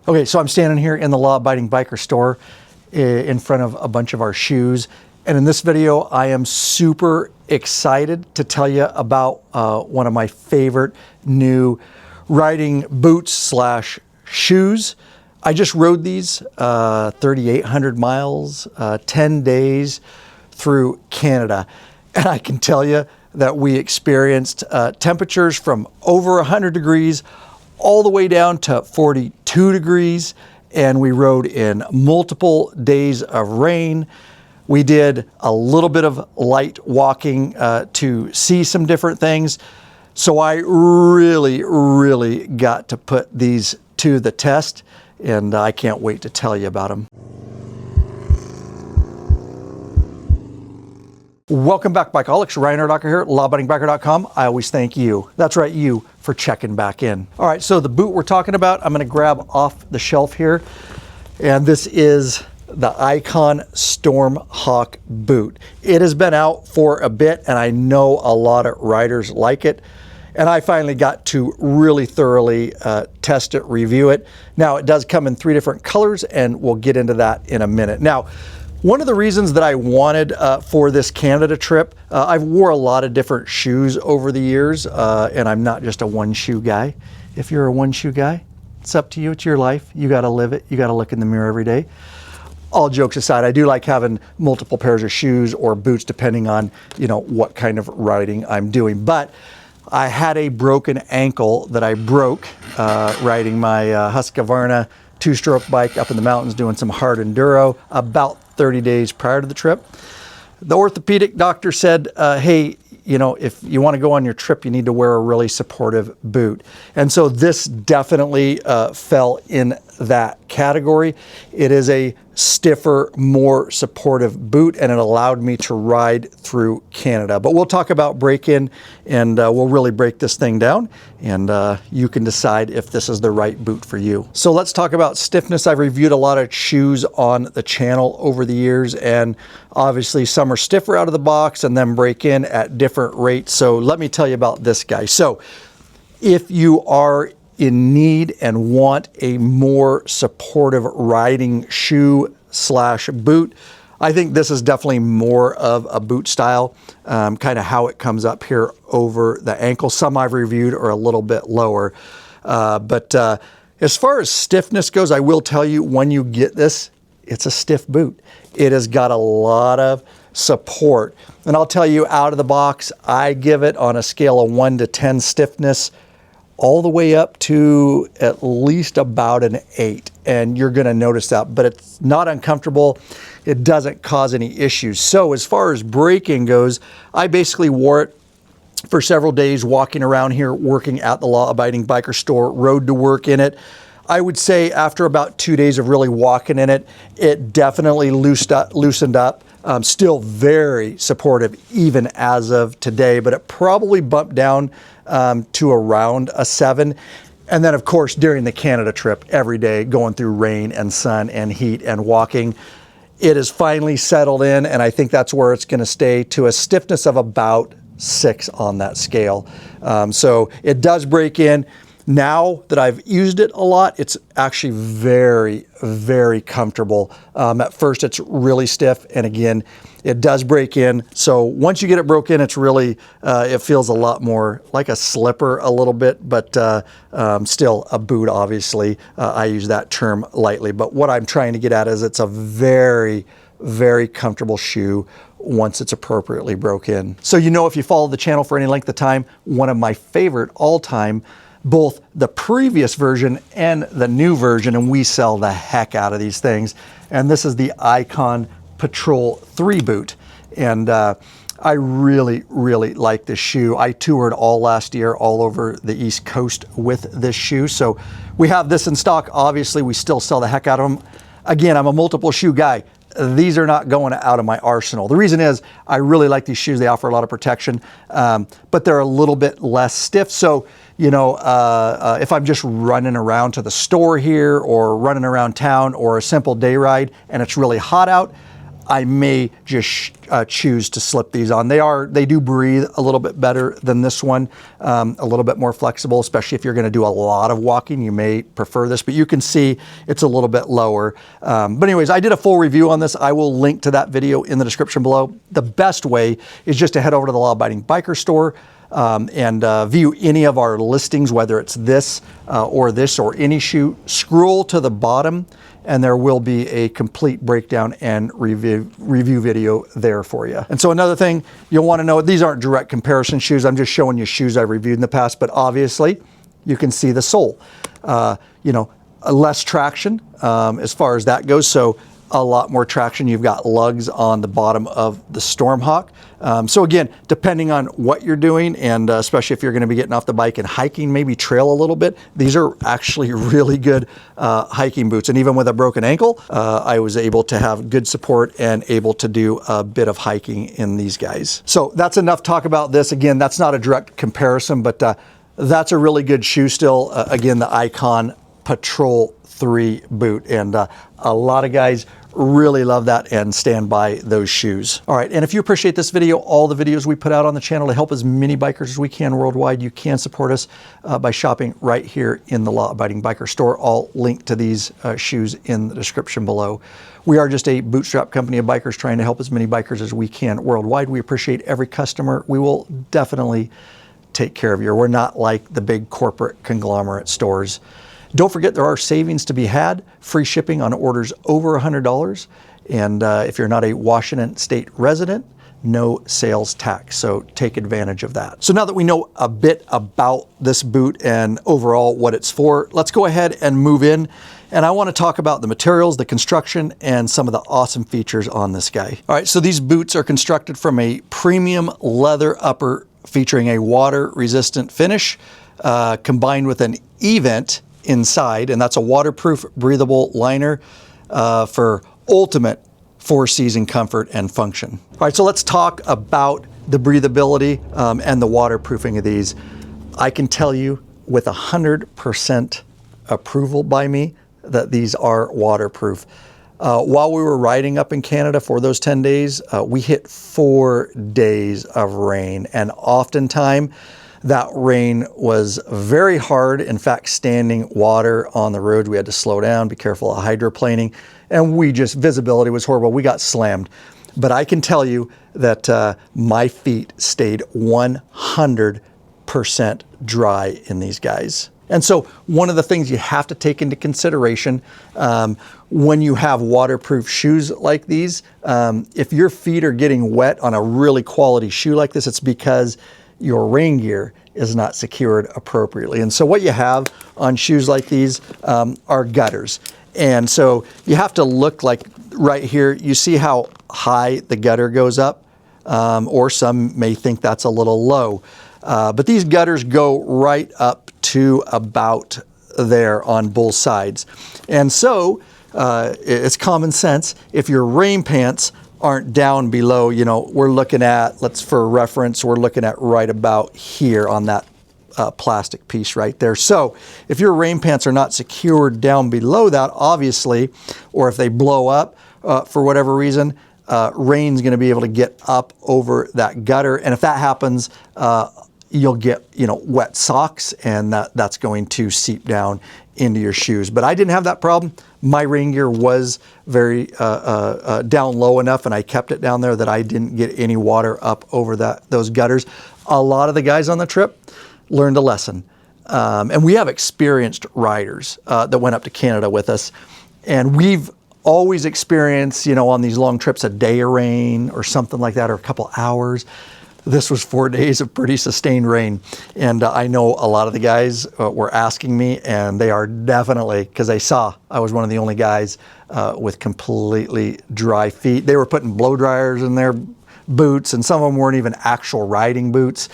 Okay, so I'm standing here in the law-abiding biker store in front of a bunch of our shoes. And in this video, I am super excited to tell you about one of my favorite new riding boots slash shoes. I just rode these 3,800 miles, 10 days through Canada. And I can tell you that we experienced temperatures from over 100 degrees all the way down to 42 degrees. And we rode in multiple days of rain. We did a little bit of light walking to see some different things. So I really got to put these to the test, and I can't wait to tell you about them. Welcome back, Bikeaholics. Ryan Urlacher here at lawabidingbiker.com. I always thank you. That's right, you, for checking back in. All right, so the boot we're talking about, I'm going to grab off the shelf here, and this is the Icon Stormhawk boot. It has been out for a bit, and I know a lot of riders like it. And I finally got to really thoroughly test it, review it. Now, it does come in 3 different colors, and we'll get into that in a minute. Now, one of the reasons that I wanted for this Canada trip, I've wore a lot of different shoes over the years, and I'm not just a one-shoe guy. If you're a one-shoe guy, it's up to you. It's your life. You got to live it. You got to look in the mirror every day. All jokes aside, I do like having multiple pairs of shoes or boots depending on, you know, what kind of riding I'm doing. But I had a broken ankle that I broke riding my Husqvarna 2-stroke bike up in the mountains doing some hard enduro about 30 days prior to the trip. The orthopedic doctor said, hey, you know, if you want to go on your trip, you need to wear a really supportive boot. And so this definitely fell in that category. It is a stiffer, more supportive boot, and it allowed me to ride through Canada. But we'll talk about break-in, and we'll really break this thing down, and you can decide if this is the right boot for you. So let's talk about stiffness. I've reviewed a lot of shoes on the channel over the years, and obviously some are stiffer out of the box and then break in at different rates. So let me tell you about this guy. So if you are in need and want a more supportive riding shoe slash boot, I think this is definitely more of a boot style, kind of how it comes up here over the ankle. Some I've reviewed are a little bit lower. But as far as stiffness goes, I will tell you when you get this, it's a stiff boot. It has got a lot of support. And I'll tell you out of the box, I give it on a scale of 1 to 10 stiffness, all the way up to at least about an 8. And you're gonna notice that, but it's not uncomfortable. It doesn't cause any issues. So as far as braking goes, I basically wore it for several days walking around here, working at the law-abiding biker store, rode to work in it. I would say after about 2 days of really walking in it, it definitely loosened up. Still very supportive even as of today, but it probably bumped down to around a 7. And then of course during the Canada trip, every day going through rain and sun and heat and walking, it has finally settled in, and I think that's where it's going to stay, to a stiffness of about 6 on that scale. So it does break in. Now that I've used it a lot, it's actually very comfortable. At first it's really stiff, and again, it does break in. So once you get it broke in, it's really, it feels a lot more like a slipper a little bit, but still a boot, obviously. I use that term lightly, but what I'm trying to get at is it's a very comfortable shoe once it's appropriately broke in. So you know, if you follow the channel for any length of time, one of my favorite all-time, both the previous version and the new version, and we sell the heck out of these things. And this is the Icon Patrol 3 boot. And I really like this shoe. I toured all last year all over the East Coast with this shoe. So we have this in stock. Obviously, we still sell the heck out of them. Again, I'm a multiple shoe guy. These are not going out of my arsenal. The reason is I really like these shoes. They offer a lot of protection, but they're a little bit less stiff. So, you know, if I'm just running around to the store here or running around town or a simple day ride and it's really hot out, I may just choose to slip these on. They do breathe a little bit better than this one, a little bit more flexible, especially if you're going to do a lot of walking. You may prefer this, but you can see it's a little bit lower. But anyways, I did a full review on this. I will link to that video in the description below. The best way is just to head over to the Law Abiding Biker store and view any of our listings, whether it's this or any shoe. Scroll to the bottom and there will be a complete breakdown and review video there for you. And so another thing you'll want to know, these aren't direct comparison shoes. I'm just showing you shoes I've reviewed in the past, but obviously you can see the sole. You know, less traction as far as that goes. So a lot more traction. You've got lugs on the bottom of the Stormhawk. So again, depending on what you're doing, and especially if you're going to be getting off the bike and hiking, maybe trail a little bit, these are actually really good hiking boots. And even with a broken ankle, I was able to have good support and able to do a bit of hiking in these guys. So that's enough talk about this. Again, that's not a direct comparison, but that's a really good shoe still. Again, the Icon Patrol 3 boot, and a lot of guys really love that and stand by those shoes. All right, and if you appreciate this video, all the videos we put out on the channel to help as many bikers as we can worldwide, you can support us by shopping right here in the Law Abiding Biker store. I'll link to these shoes in the description below. We are just a bootstrap company of bikers trying to help as many bikers as we can worldwide. We appreciate every customer. We will definitely take care of you. We're not like the big corporate conglomerate stores. Don't forget, there are savings to be had, free shipping on orders over $100. And if you're not a Washington State resident, no sales tax. So take advantage of that. So now that we know a bit about this boot and overall what it's for, let's go ahead and move in. And I want to talk about the materials, the construction, and some of the awesome features on this guy. All right, so these boots are constructed from a premium leather upper featuring a water-resistant finish combined with an E-vent inside, and that's a waterproof, breathable liner for ultimate four-season comfort and function. All right, so let's talk about the breathability and the waterproofing of these. I can tell you with 100% approval by me that these are waterproof. While we were riding up in Canada for those 10 days, we hit 4 days of rain, and oftentimes that rain was very hard. In fact, standing water on the roads, we had to slow down, be careful of hydroplaning, and visibility was horrible. We got slammed. But I can tell you that my feet stayed 100% dry in these guys. And so one of the things you have to take into consideration when you have waterproof shoes like these, if your feet are getting wet on a really quality shoe like this, it's because your rain gear is not secured appropriately. And so what you have on shoes like these are gutters. And so you have to look like right here, you see how high the gutter goes up, or some may think that's a little low. But these gutters go right up to about there on both sides. And so it's common sense, if your rain pants aren't down below, you know, we're looking at, for reference, we're looking at right about here on that plastic piece right there. So if your rain pants are not secured down below that, obviously, or if they blow up for whatever reason, rain's going to be able to get up over that gutter. And if that happens, you'll get, you know, wet socks, and that's going to seep down into your shoes. But I didn't have that problem. My rain gear was very down low enough, and I kept it down there that I didn't get any water up over those gutters. A lot of the guys on the trip learned a lesson. And we have experienced riders that went up to Canada with us, and we've always experienced, you know, on these long trips, a day of rain or something like that, or a couple hours. This was 4 days of pretty sustained rain. And I know a lot of the guys were asking me, and they are definitely, because they saw I was one of the only guys with completely dry feet. They were putting blow dryers in their boots, and some of them weren't even actual riding boots.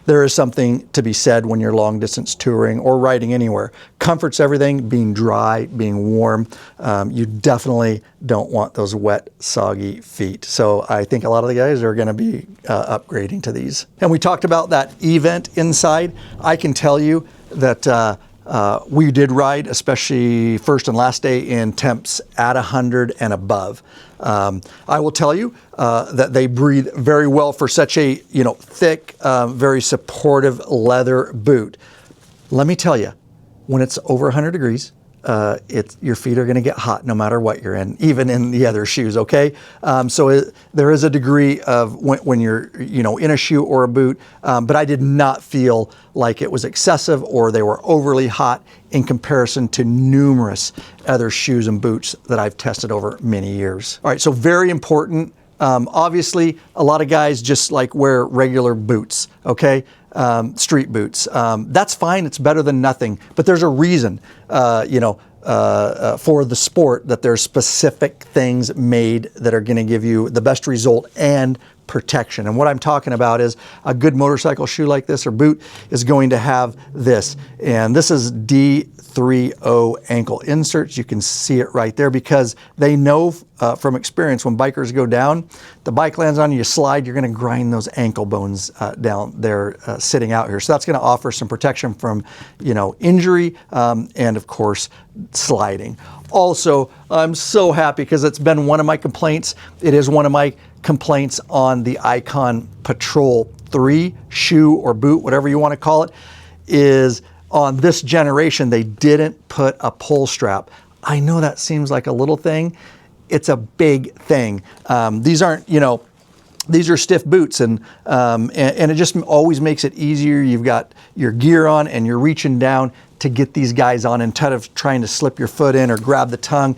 There is something to be said when you're long distance touring or riding anywhere. Comfort's everything, being dry, being warm. You definitely don't want those wet, soggy feet. So I think a lot of the guys are gonna be upgrading to these. And we talked about that E-vent inside. I can tell you that We did ride, especially first and last day, in temps at 100 and above. I will tell you that they breathe very well for such a thick, very supportive leather boot. Let me tell you, when it's over 100 degrees, your feet are going to get hot no matter what you're in, even in the other shoes, okay? There is a degree of when you're in a shoe or a boot, but I did not feel like it was excessive or they were overly hot in comparison to numerous other shoes and boots that I've tested over many years. All right, so very important. Obviously, a lot of guys just like wear regular boots, okay? Street boots. That's fine, it's better than nothing, but there's a reason, for the sport, that there's specific things made that are gonna give you the best result and protection. And what I'm talking about is a good motorcycle shoe like this or boot is going to have this. And this is D30 ankle inserts. You can see it right there because they know from experience when bikers go down, the bike lands on you, you slide, you're going to grind those ankle bones down there sitting out here. So that's going to offer some protection from, injury and of course sliding. Also, I'm so happy because it's been one of my complaints. It is one of my complaints on the Icon Patrol 3 shoe or boot, whatever you want to call it, is on this generation, they didn't put a pull strap. I know that seems like a little thing. It's a big thing. These aren't, these are stiff boots and it just always makes it easier. You've got your gear on and you're reaching down to get these guys on instead of trying to slip your foot in or grab the tongue.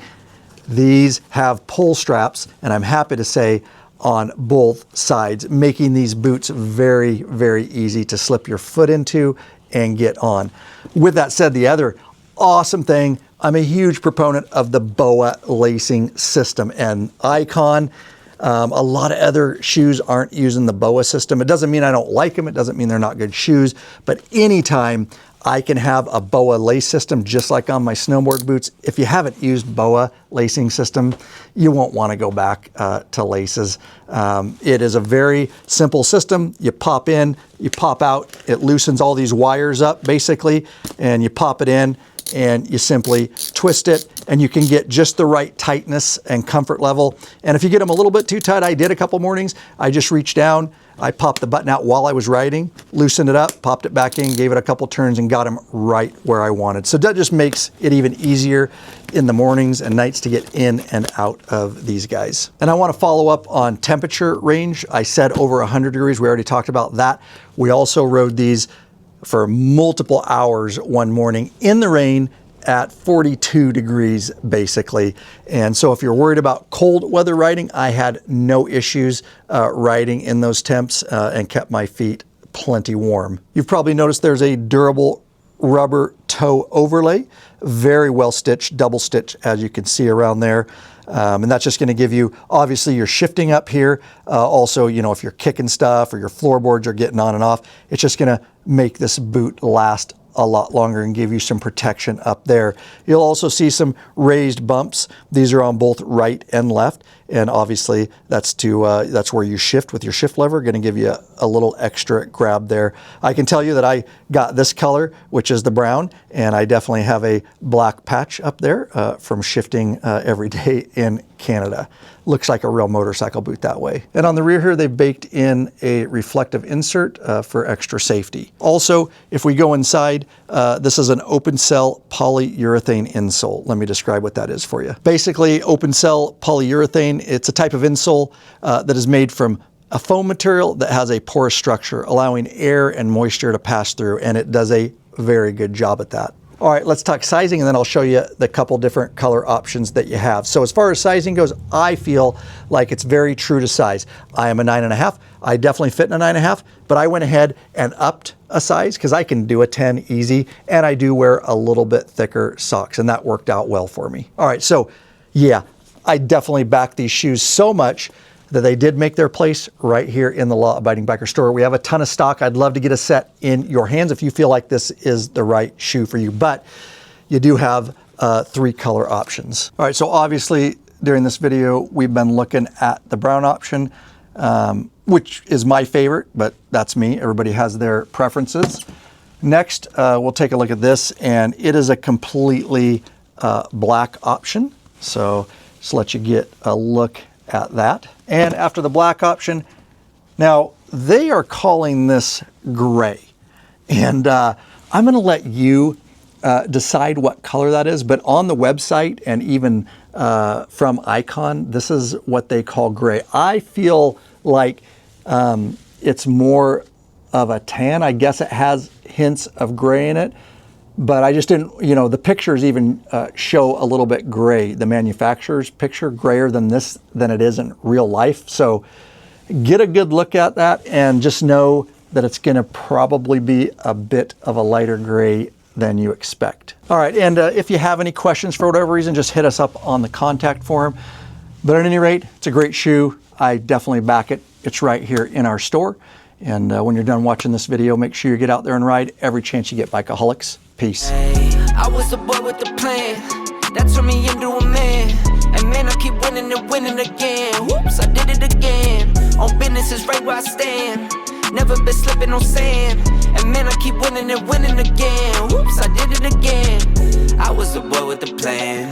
These have pull straps, and I'm happy to say on both sides, making these boots very, very easy to slip your foot into and get on. With that said, the other awesome thing, I'm a huge proponent of the BOA lacing system, and Icon, a lot of other shoes aren't using the BOA system. It doesn't mean I don't like them. It doesn't mean they're not good shoes, but anytime I can have a BOA lace system, just like on my snowboard boots. If you haven't used BOA lacing system, you won't want to go back to laces. It is a very simple system. You pop in, you pop out, it loosens all these wires up basically, and you pop it in and you simply twist it, and you can get just the right tightness and comfort level. And if you get them a little bit too tight, I did a couple mornings, I just reached down, I popped the button out while I was riding, loosened it up, popped it back in, gave it a couple turns, and got them right where I wanted. So that just makes it even easier in the mornings and nights to get in and out of these guys. And I want to follow up on temperature range. I said over 100 degrees. We already talked about that. We also rode these for multiple hours one morning in the rain at 42 degrees basically. And so if you're worried about cold weather riding, I had no issues riding in those temps and kept my feet plenty warm. You've probably noticed there's a durable rubber toe overlay, very well stitched, double stitch as you can see around there. And that's just going to give you, obviously you're shifting up here. Also, if you're kicking stuff or your floorboards are getting on and off, it's just going to make this boot last a lot longer and give you some protection up there. You'll also see some raised bumps. These are on both right and left, and obviously that's where you shift with your shift lever, going to give you a little extra grab there. I can tell you that I got this color, which is the brown, and I definitely have a black patch up there from shifting every day in Canada. Looks like a real motorcycle boot that way. And on the rear here, they've baked in a reflective insert for extra safety. Also, if we go inside, this is an open cell polyurethane insole. Let me describe what that is for you. Basically, open cell polyurethane, it's a type of insole that is made from a foam material that has a porous structure, allowing air and moisture to pass through, and it does a very good job at that. All right, let's talk sizing, and then I'll show you the couple different color options that you have. So as far as sizing goes, I feel like it's very true to size. I am a 9.5. I definitely fit in a 9.5, but I went ahead and upped a size because I can do a 10 easy, and I do wear a little bit thicker socks, and that worked out well for me. All right, so yeah, I definitely back these shoes so much that they did make their place right here in the Law Abiding Biker store. We have a ton of stock. I'd love to get a set in your hands if you feel like this is the right shoe for you, but you do have 3 color options. All right, so obviously during this video, we've been looking at the brown option, which is my favorite, but that's me. Everybody has their preferences. Next, we'll take a look at this, and it is a completely black option. So just let you get a look at that. And after the black option, now they are calling this gray. And I'm gonna let you decide what color that is, but on the website and even from Icon, this is what they call gray. I feel like it's more of a tan. I guess it has hints of gray in it, but I just didn't, you know, the pictures even show a little bit gray. The manufacturer's picture grayer than this, than it is in real life. So get a good look at that and just know that it's gonna probably be a bit of a lighter gray than you expect. All right, and if you have any questions for whatever reason, just hit us up on the contact form. But at any rate, it's a great shoe. I definitely back it. It's right here in our store. And when you're done watching this video, make sure you get out there and ride every chance you get, Bikeaholics. Peace. I was a boy with a plan that turned me into a man. And man, I keep winning and winning again. Whoops, I did it again. On business is right where I stand. Never been slipping on sand. And man, I keep winning and winning again. Whoops, I did it again. I was a boy with a plan.